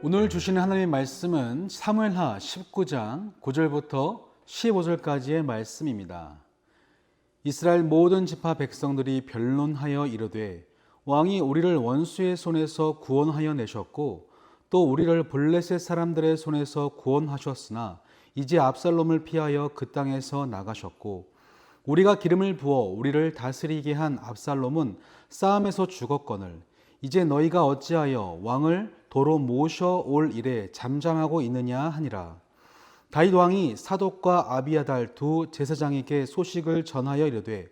오늘 주시는 하나님의 말씀은 사무엘하 19장 9절부터 15절까지의 말씀입니다. 이스라엘 모든 지파 백성들이 변론하여 이르되 왕이 우리를 원수의 손에서 구원하여 내셨고 또 우리를 블레셋 사람들의 손에서 구원하셨으나 이제 압살롬을 피하여 그 땅에서 나가셨고 우리가 기름을 부어 우리를 다스리게 한 압살롬은 싸움에서 죽었거늘 이제 너희가 어찌하여 왕을 도로 모셔 올 일에 잠잠하고 있느냐 하니라. 다윗 왕이 사독과 아비아달 두 제사장에게 소식을 전하여 이르되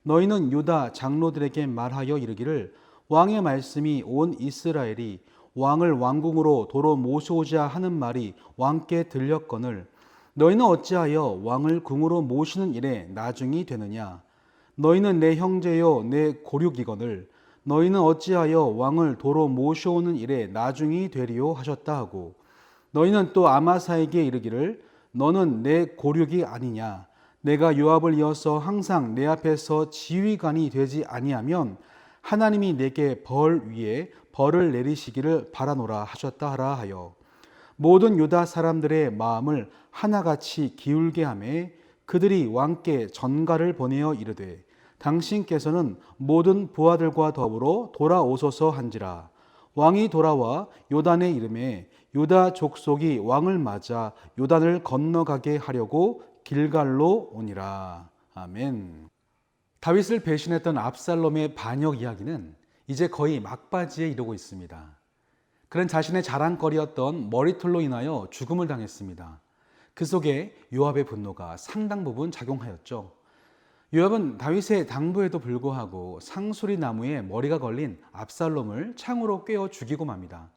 너희는 유다 장로들에게 말하여 이르기를 왕의 말씀이 온 이스라엘이 왕을 왕궁으로 도로 모셔오자 하는 말이 왕께 들렸거늘 너희는 어찌하여 왕을 궁으로 모시는 일에 나중이 되느냐. 너희는 내 형제요 내 고륙이거늘 너희는 어찌하여 왕을 도로 모셔오는 일에 나중이 되리요 하셨다 하고 너희는 또 아마사에게 이르기를 너는 내 고륙이 아니냐. 내가 요압을 이어서 항상 내 앞에서 지휘관이 되지 아니하면 하나님이 내게 벌 위에 벌을 내리시기를 바라노라 하셨다 하라 하여 모든 유다 사람들의 마음을 하나같이 기울게 하매 그들이 왕께 전가를 보내어 이르되 당신께서는 모든 부하들과 더불어 돌아오소서 한지라. 왕이 돌아와 요단에 이르매 유다 족속이 왕을 맞아 요단을 건너가게 하려고 길갈로 오니라. 아멘. 다윗을 배신했던 압살롬의 반역 이야기는 이제 거의 막바지에 이르고 있습니다. 그는 자신의 자랑거리였던 머리털로 인하여 죽음을 당했습니다. 그 속에 요압의 분노가 상당 부분 작용하였죠. 요압은 다윗의 당부에도 불구하고 상수리 나무에 머리가 걸린 압살롬을 창으로 꿰어 죽이고 맙니다.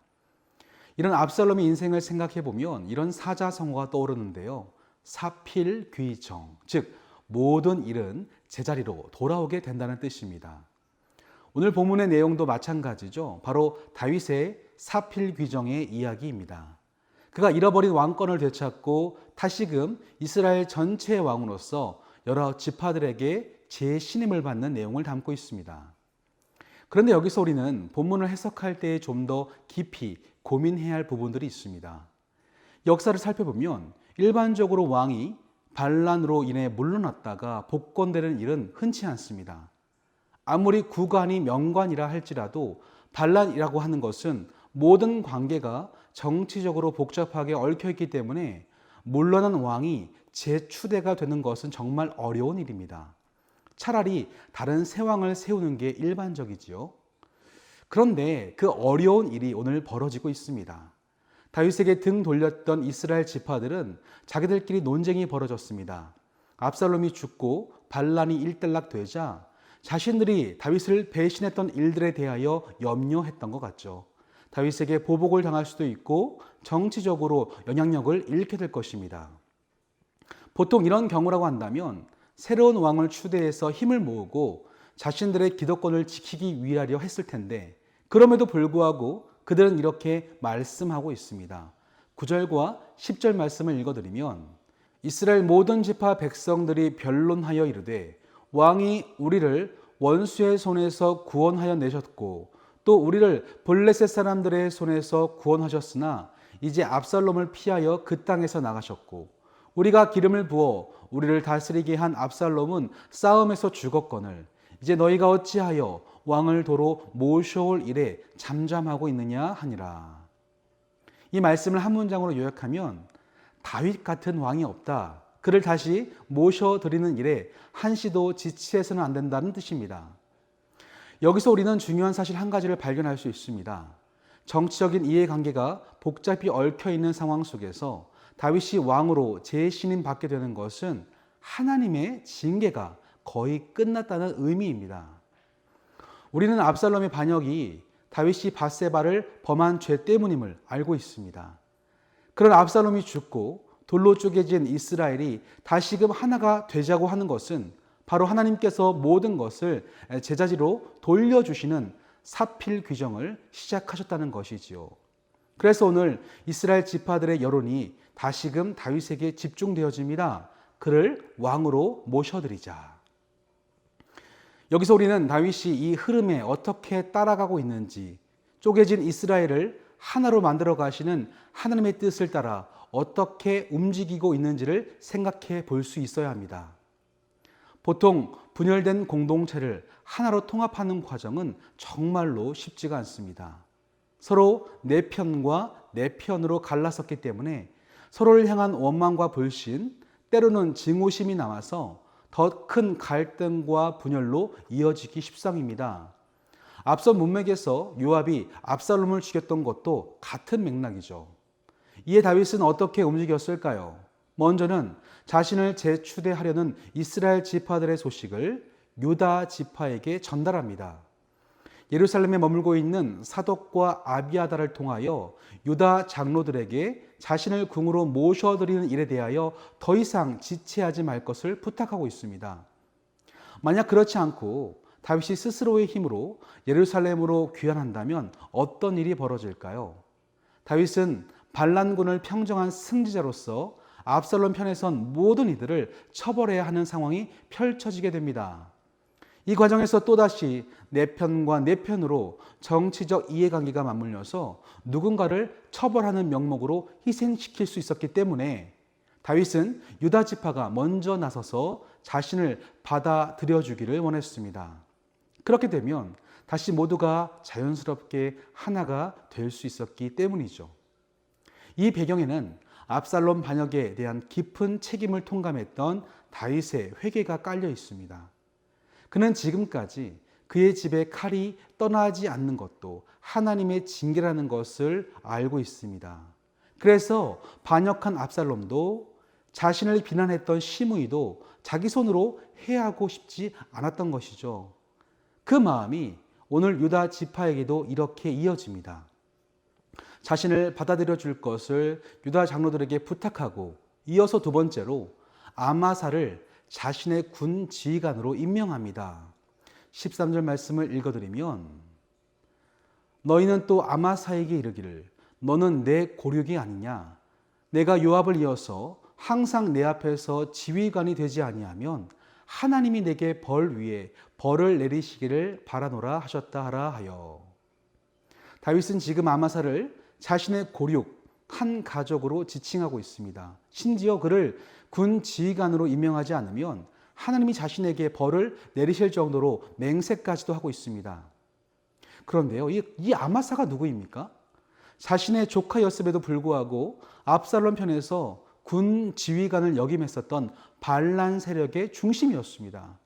이런 압살롬의 인생을 생각해 보면 이런 사자성어가 떠오르는데요. 사필귀정, 즉 모든 일은 제자리로 돌아오게 된다는 뜻입니다. 오늘 본문의 내용도 마찬가지죠. 바로 다윗의 사필귀정의 이야기입니다. 그가 잃어버린 왕권을 되찾고 다시금 이스라엘 전체의 왕으로서 여러 지파들에게 재신임을 받는 내용을 담고 있습니다. 그런데 여기서 우리는 본문을 해석할 때 좀 더 깊이 고민해야 할 부분들이 있습니다. 역사를 살펴보면 일반적으로 왕이 반란으로 인해 물러났다가 복권되는 일은 흔치 않습니다. 아무리 구관이 명관이라 할지라도 반란이라고 하는 것은 모든 관계가 정치적으로 복잡하게 얽혀있기 때문에 물러난 왕이 재추대가 되는 것은 정말 어려운 일입니다. 차라리 다른 새 왕을 세우는 게 일반적이지요. 그런데 그 어려운 일이 오늘 벌어지고 있습니다. 다윗에게 등 돌렸던 이스라엘 지파들은 자기들끼리 논쟁이 벌어졌습니다. 압살롬이 죽고 반란이 일단락되자 자신들이 다윗을 배신했던 일들에 대하여 염려했던 것 같죠. 다윗에게 보복을 당할 수도 있고 정치적으로 영향력을 잃게 될 것입니다. 보통 이런 경우라고 한다면 새로운 왕을 추대해서 힘을 모으고 자신들의 기득권을 지키기 위하려 했을 텐데 그럼에도 불구하고 그들은 이렇게 말씀하고 있습니다. 9절과 10절 말씀을 읽어드리면 이스라엘 모든 지파 백성들이 변론하여 이르되 왕이 우리를 원수의 손에서 구원하여 내셨고 또 우리를 블레셋 사람들의 손에서 구원하셨으나 이제 압살롬을 피하여 그 땅에서 나가셨고 우리가 기름을 부어 우리를 다스리게 한 압살롬은 싸움에서 죽었거늘 이제 너희가 어찌하여 왕을 도로 모셔올 일에 잠잠하고 있느냐 하니라. 이 말씀을 한 문장으로 요약하면 다윗 같은 왕이 없다. 그를 다시 모셔드리는 일에 한시도 지체해서는 안 된다는 뜻입니다. 여기서 우리는 중요한 사실 한 가지를 발견할 수 있습니다. 정치적인 이해관계가 복잡히 얽혀있는 상황 속에서 다윗이 왕으로 재신임 받게 되는 것은 하나님의 징계가 거의 끝났다는 의미입니다. 우리는 압살롬의 반역이 다윗이 밧세바를 범한 죄 때문임을 알고 있습니다. 그런 압살롬이 죽고 돌로 쪼개진 이스라엘이 다시금 하나가 되자고 하는 것은 바로 하나님께서 모든 것을 제자리로 돌려주시는 사필귀정을 시작하셨다는 것이지요. 그래서 오늘 이스라엘 지파들의 여론이 다시금 다윗에게 집중되어집니다. 그를 왕으로 모셔드리자. 여기서 우리는 다윗이 이 흐름에 어떻게 따라가고 있는지, 쪼개진 이스라엘을 하나로 만들어 가시는 하나님의 뜻을 따라 어떻게 움직이고 있는지를 생각해 볼 수 있어야 합니다. 보통 분열된 공동체를 하나로 통합하는 과정은 정말로 쉽지가 않습니다. 서로 내 편과 내 편으로 갈라섰기 때문에 서로를 향한 원망과 불신, 때로는 증오심이 남아서 더 큰 갈등과 분열로 이어지기 십상입니다. 앞선 문맥에서 요압이 압살롬을 죽였던 것도 같은 맥락이죠. 이에 다윗은 어떻게 움직였을까요? 먼저는 자신을 재추대하려는 이스라엘 지파들의 소식을 유다 지파에게 전달합니다. 예루살렘에 머물고 있는 사독과 아비아다를 통하여 유다 장로들에게 자신을 궁으로 모셔드리는 일에 대하여 더 이상 지체하지 말 것을 부탁하고 있습니다. 만약 그렇지 않고 다윗이 스스로의 힘으로 예루살렘으로 귀환한다면 어떤 일이 벌어질까요? 다윗은 반란군을 평정한 승리자로서 압살롬 편에 선 모든 이들을 처벌해야 하는 상황이 펼쳐지게 됩니다. 이 과정에서 또다시 내 편과 내 편으로 정치적 이해관계가 맞물려서 누군가를 처벌하는 명목으로 희생시킬 수 있었기 때문에 다윗은 유다 지파가 먼저 나서서 자신을 받아들여 주기를 원했습니다. 그렇게 되면 다시 모두가 자연스럽게 하나가 될 수 있었기 때문이죠. 이 배경에는 압살롬 반역에 대한 깊은 책임을 통감했던 다윗의 회개가 깔려 있습니다. 그는 지금까지 그의 집에 칼이 떠나지 않는 것도 하나님의 징계라는 것을 알고 있습니다. 그래서 반역한 압살롬도 자신을 비난했던 시므이도 자기 손으로 해하고 싶지 않았던 것이죠. 그 마음이 오늘 유다 지파에게도 이렇게 이어집니다. 자신을 받아들여 줄 것을 유다 장로들에게 부탁하고 이어서 두 번째로 아마사를 자신의 군 지휘관으로 임명합니다. 13절 말씀을 읽어드리면 너희는 또 아마사에게 이르기를 너는 내 고륙이 아니냐 내가 요압을 이어서 항상 내 앞에서 지휘관이 되지 아니하면 하나님이 내게 벌 위에 벌을 내리시기를 바라노라 하셨다 하라 하여. 다윗은 지금 아마사를 자신의 고륙 한 가족으로 지칭하고 있습니다. 심지어 그를 군 지휘관으로 임명하지 않으면 하나님이 자신에게 벌을 내리실 정도로 맹세까지도 하고 있습니다. 그런데요, 이 아마사가 누구입니까? 자신의 조카였음에도 불구하고 압살롬 편에서 군 지휘관을 역임했었던 반란 세력의 중심이었습니다.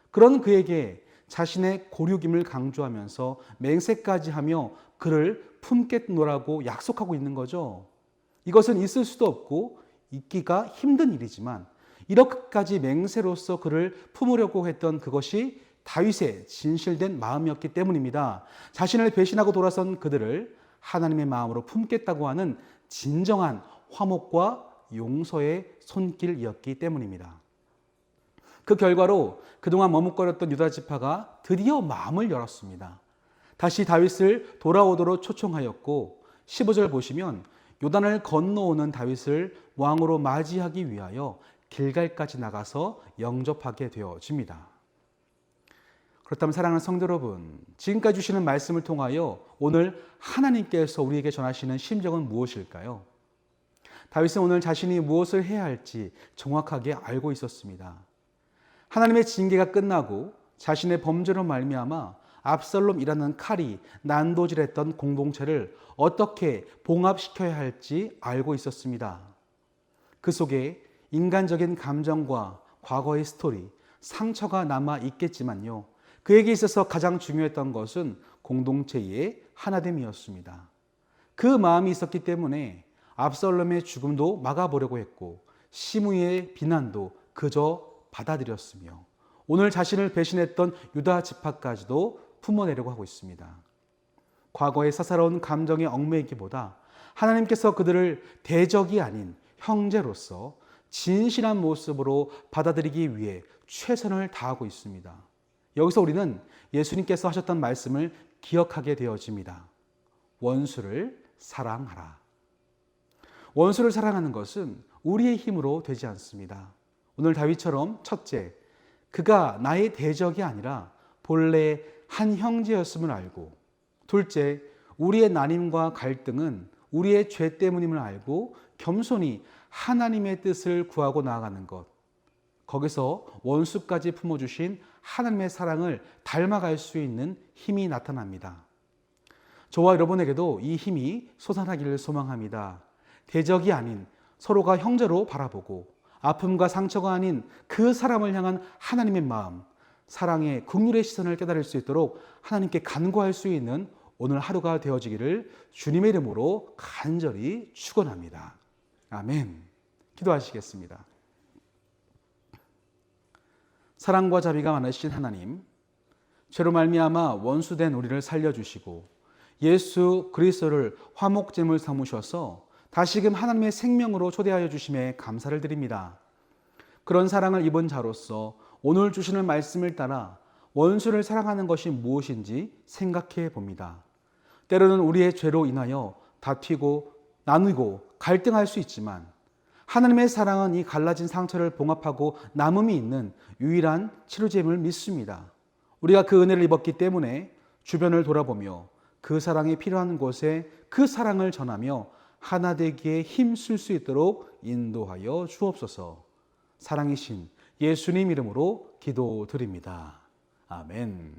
그런 그에게 자신의 고륙임을 강조하면서 맹세까지 하며 그를 품겠노라고 약속하고 있는 거죠. 이것은 있을 수도 없고 있기가 힘든 일이지만 이렇게까지 맹세로서 그를 품으려고 했던 그것이 다윗의 진실된 마음이었기 때문입니다. 자신을 배신하고 돌아선 그들을 하나님의 마음으로 품겠다고 하는 진정한 화목과 용서의 손길이었기 때문입니다. 그 결과로 그동안 머뭇거렸던 유다 지파가 드디어 마음을 열었습니다. 다시 다윗을 돌아오도록 초청하였고 15절 보시면 요단을 건너오는 다윗을 왕으로 맞이하기 위하여 길갈까지 나가서 영접하게 되어집니다. 그렇다면 사랑하는 성도 여러분, 지금까지 주시는 말씀을 통하여 오늘 하나님께서 우리에게 전하시는 심정은 무엇일까요? 다윗은 오늘 자신이 무엇을 해야 할지 정확하게 알고 있었습니다. 하나님의 징계가 끝나고 자신의 범죄로 말미암아 압살롬이라는 칼이 난도질했던 공동체를 어떻게 봉합시켜야 할지 알고 있었습니다. 그 속에 인간적인 감정과 과거의 스토리, 상처가 남아 있겠지만요. 그에게 있어서 가장 중요했던 것은 공동체의 하나됨이었습니다. 그 마음이 있었기 때문에 압살롬의 죽음도 막아보려고 했고 시므이의 비난도 그저 받아들였으며 오늘 자신을 배신했던 유다 지파까지도 품어내려고 하고 있습니다. 과거의 사사로운 감정에 얽매이기보다 하나님께서 그들을 대적이 아닌 형제로서 진실한 모습으로 받아들이기 위해 최선을 다하고 있습니다. 여기서 우리는 예수님께서 하셨던 말씀을 기억하게 되어집니다. 원수를 사랑하라. 원수를 사랑하는 것은 우리의 힘으로 되지 않습니다. 오늘 다윗처럼 첫째, 그가 나의 대적이 아니라 본래 한 형제였음을 알고 둘째, 우리의 난임과 갈등은 우리의 죄 때문임을 알고 겸손히 하나님의 뜻을 구하고 나아가는 것, 거기서 원수까지 품어주신 하나님의 사랑을 닮아갈 수 있는 힘이 나타납니다. 저와 여러분에게도 이 힘이 솟아나기를 소망합니다. 대적이 아닌 서로가 형제로 바라보고 아픔과 상처가 아닌 그 사람을 향한 하나님의 마음, 사랑의 긍휼의 시선을 깨달을 수 있도록 하나님께 간구할 수 있는 오늘 하루가 되어지기를 주님의 이름으로 간절히 축원합니다. 아멘. 기도하시겠습니다. 사랑과 자비가 많으신 하나님, 죄로 말미암아 원수된 우리를 살려주시고 예수 그리스도를 화목제물 삼으셔서 다시금 하나님의 생명으로 초대하여 주심에 감사를 드립니다. 그런 사랑을 입은 자로서 오늘 주시는 말씀을 따라 원수를 사랑하는 것이 무엇인지 생각해 봅니다. 때로는 우리의 죄로 인하여 다투고 나누고 갈등할 수 있지만 하나님의 사랑은 이 갈라진 상처를 봉합하고 남음이 있는 유일한 치료제임을 믿습니다. 우리가 그 은혜를 입었기 때문에 주변을 돌아보며 그 사랑이 필요한 곳에 그 사랑을 전하며 하나 되기에 힘쓸 수 있도록 인도하여 주옵소서. 사랑이신 예수님 이름으로 기도드립니다. 아멘.